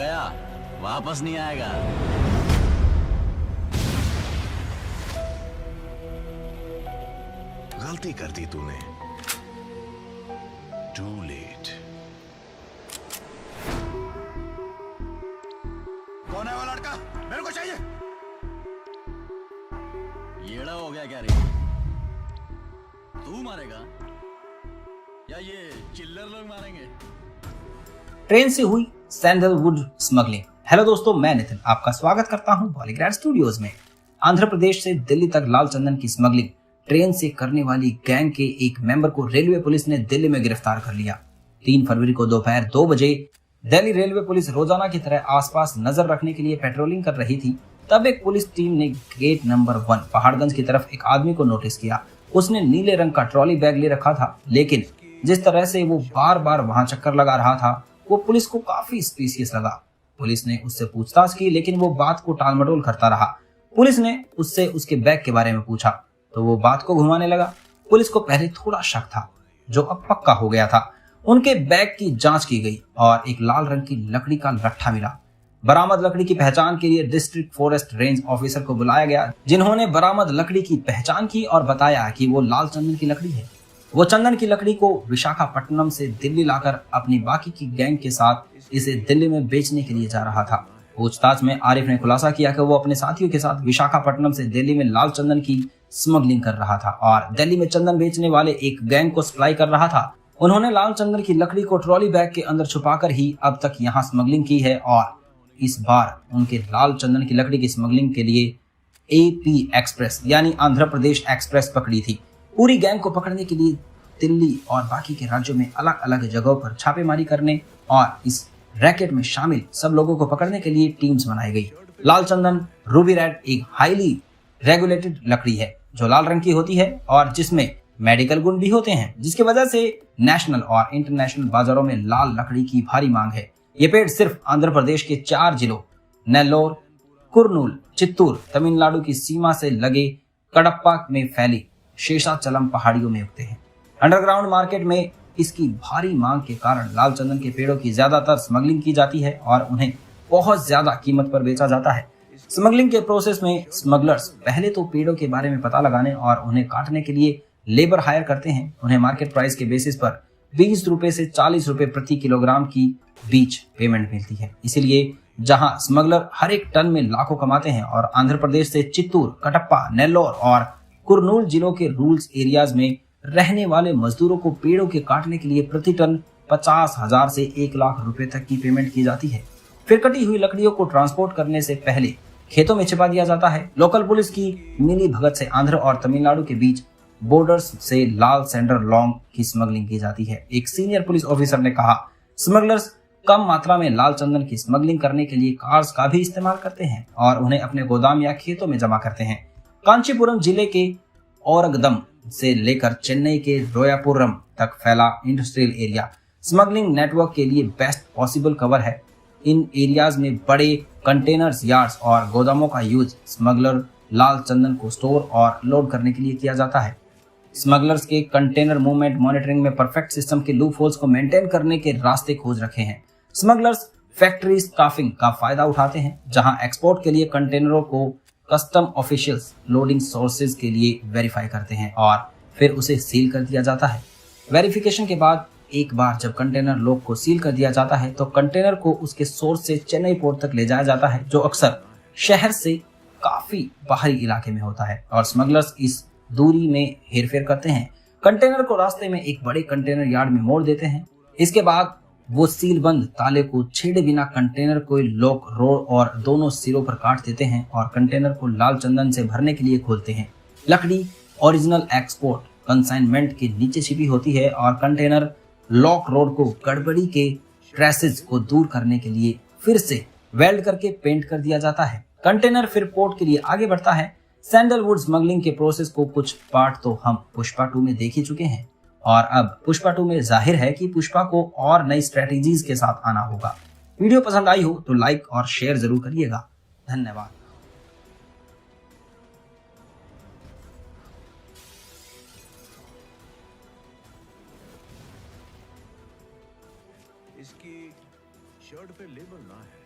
गया, वापस नहीं आएगा। गलती कर दी तूने। Too late. कौन है वो लड़का? मेरे को चाहिए। येड़ा हो गया क्या रे? तू मारेगा या ये चिल्लर लोग मारेंगे? ट्रेन से हुई सैंडलवुड स्मगलिंग। हेलो दोस्तों, मैं नितिन आपका स्वागत करता हूं बॉलीग्राड स्टूडियोज में। आंध्र प्रदेश से दिल्ली तक लाल चंदन की स्मगलिंग ट्रेन से करने वाली गैंग के एक मेंबर को रेलवे पुलिस ने दिल्ली में गिरफ्तार कर लिया। 3 फरवरी को दोपहर 2 बजे दिल्ली रेलवे पुलिस रोजाना की तरह आसपास नजर रखने के लिए पेट्रोलिंग कर रही थी। तब एक पुलिस टीम ने गेट नंबर 1 पहाड़गंज की तरफ एक आदमी को नोटिस किया। उसने नीले रंग का ट्रॉली बैग ले रखा था, लेकिन जिस तरह से वो बार बार वहां चक्कर लगा रहा था वो पुलिस को काफी स्पीशियस लगा। पुलिस ने उससे पूछताछ की, लेकिन वो बात को टालमटोल करता रहा। पुलिस ने उससे उसके बैग के बारे में पूछा तो वो बात को घुमाने लगा। पुलिस को पहले थोड़ा शक था, जो अब पक्का हो गया था। उनके बैग की जांच की गई और एक लाल रंग की लकड़ी का लट्ठा मिला। बरामद लकड़ी की पहचान के लिए डिस्ट्रिक्ट फॉरेस्ट रेंज ऑफिसर को बुलाया गया, जिन्होंने बरामद लकड़ी की पहचान की और बताया कि वो लाल चंदन की लकड़ी है। वो चंदन की लकड़ी को विशाखापट्टनम से दिल्ली लाकर अपनी बाकी की गैंग के साथ इसे दिल्ली में बेचने के लिए जा रहा था। पूछताछ में आरिफ ने खुलासा किया कि वो अपने साथियों के साथ विशाखापट्टनम से दिल्ली में लाल चंदन की स्मगलिंग कर रहा था और दिल्ली में चंदन बेचने वाले एक गैंग को सप्लाई कर रहा था। उन्होंने लाल चंदन की लकड़ी को ट्रॉली बैग के अंदर छुपाकर ही अब तक यहाँ स्मगलिंग की है और इस बार उनके लाल चंदन की लकड़ी की स्मगलिंग के लिए AP एक्सप्रेस यानी आंध्र प्रदेश एक्सप्रेस पकड़ी थी। पूरी गैंग को पकड़ने के लिए दिल्ली और बाकी के राज्यों में अलग अलग जगहों पर छापेमारी करने और इस रैकेट में शामिल सब लोगों को पकड़ने के लिए टीम्स बनाई गई। लाल चंदन रूबी रेड एक हाईली रेगुलेटेड लकड़ी है जो लाल रंग की होती है और जिसमें मेडिकल गुण भी होते हैं, जिसकी वजह से नेशनल और इंटरनेशनल बाजारों में लाल लकड़ी की भारी मांग है। ये पेड़ सिर्फ आंध्र प्रदेश के 4 जिलों नेल्लोर, कुर्नूल, चित्तूर, तमिलनाडु की सीमा से लगे कडप्पा में फैली शेषाचलम पहाड़ियों में उगते हैं। अंडरग्राउंड मार्केट में इसकी भारी मांग के कारण लाल चंदन के पेड़ों की ज्यादातर स्मगलिंग की जाती है और उन्हें बहुत ज्यादा कीमत पर बेचा जाता है। स्मगलिंग के प्रोसेस में स्मगलर्स पहले तो पेड़ों के बारे में पता लगाने और उन्हें काटने के लिए लेबर हायर करते हैं। उन्हें मार्केट प्राइस के बेसिस पर 20 रुपए से 40 रुपए प्रति किलोग्राम की बीज पेमेंट मिलती है। इसीलिए जहां स्मगलर हर एक टन में लाखों कमाते हैं और आंध्र प्रदेश से चित्तूर, कटप्पा, नेल्लोर और कुर्नूल जिलों के रूरल एरियाज में रहने वाले मजदूरों को पेड़ों के काटने के लिए प्रति टन 50,000 से 1 लाख रुपए तक की पेमेंट की जाती है। फिर कटी हुई लकड़ियों को ट्रांसपोर्ट करने से पहले खेतों में छिपा दिया जाता है। लोकल पुलिस की मिली भगत से आंध्र और तमिलनाडु के बीच बॉर्डर्स से लाल सैंडर लॉन्ग की स्मगलिंग की जाती है। एक सीनियर पुलिस ऑफिसर ने कहा, स्मगलर्स कम मात्रा में लाल चंदन की स्मगलिंग करने के लिए कार्स का भी इस्तेमाल करते हैं और उन्हें अपने गोदाम या खेतों में जमा करते हैं। कांचीपुरम जिले के औरगदम से लेकर चेन्नई के रोयापुरम तक फैला इंडस्ट्रियल एरिया स्मगलिंग नेटवर्क के लिए बेस्ट पॉसिबल कवर है। इन एरियाज में बड़े कंटेनर्स, यार्ड्स और गोदामों का यूज स्मगलर लाल चंदन को स्टोर और लोड करने के लिए किया जाता है। स्मगलर्स के कंटेनर मूवमेंट मॉनिटरिंग में परफेक्ट सिस्टम के लूप होल्स को मेंटेन करने के रास्ते खोज रखे हैं। स्मगलर्स फैक्ट्री स्टाफिंग का फायदा उठाते हैं, जहां एक्सपोर्ट के लिए कंटेनरों को कस्टम ऑफिशियल्स लोडिंग सोर्सेज के लिए वेरीफाई करते हैं और फिर उसे सील कर दिया जाता है। वेरिफिकेशन के बाद एक बार जब कंटेनर लॉक को सील कर दिया जाता है तो कंटेनर को उसके सोर्स से चेन्नई पोर्ट तक ले जाया जाता है, जो अक्सर शहर से काफी बाहरी इलाके में होता है और स्मगलर्स इस दूरी में हेरफेर करते हैं। कंटेनर को रास्ते में एक बड़े कंटेनर यार्ड में मोड़ देते हैं। इसके बाद वो सील बंद ताले को छेड़े बिना कंटेनर को लॉक, रोड और दोनों सिरों पर काट देते हैं और कंटेनर को लाल चंदन से भरने के लिए खोलते हैं। लकड़ी ओरिजिनल एक्सपोर्ट कंसाइनमेंट के नीचे छिपी होती है और कंटेनर लॉक रोड को गड़बड़ी के ट्रेसेस को दूर करने के लिए फिर से वेल्ड करके पेंट कर दिया जाता है। कंटेनर फिर पोर्ट के लिए आगे बढ़ता है। सैंडलवुड स्मगलिंग के प्रोसेस को कुछ पार्ट तो हम पुष्पा 2 में देख ही चुके हैं और अब पुष्पा 2 में जाहिर है कि पुष्पा को और नई स्ट्रेटेजीज के साथ आना होगा। वीडियो पसंद आई हो तो लाइक और शेयर जरूर करिएगा। धन्यवाद। इसकी शर्ट पे लेबल ना है।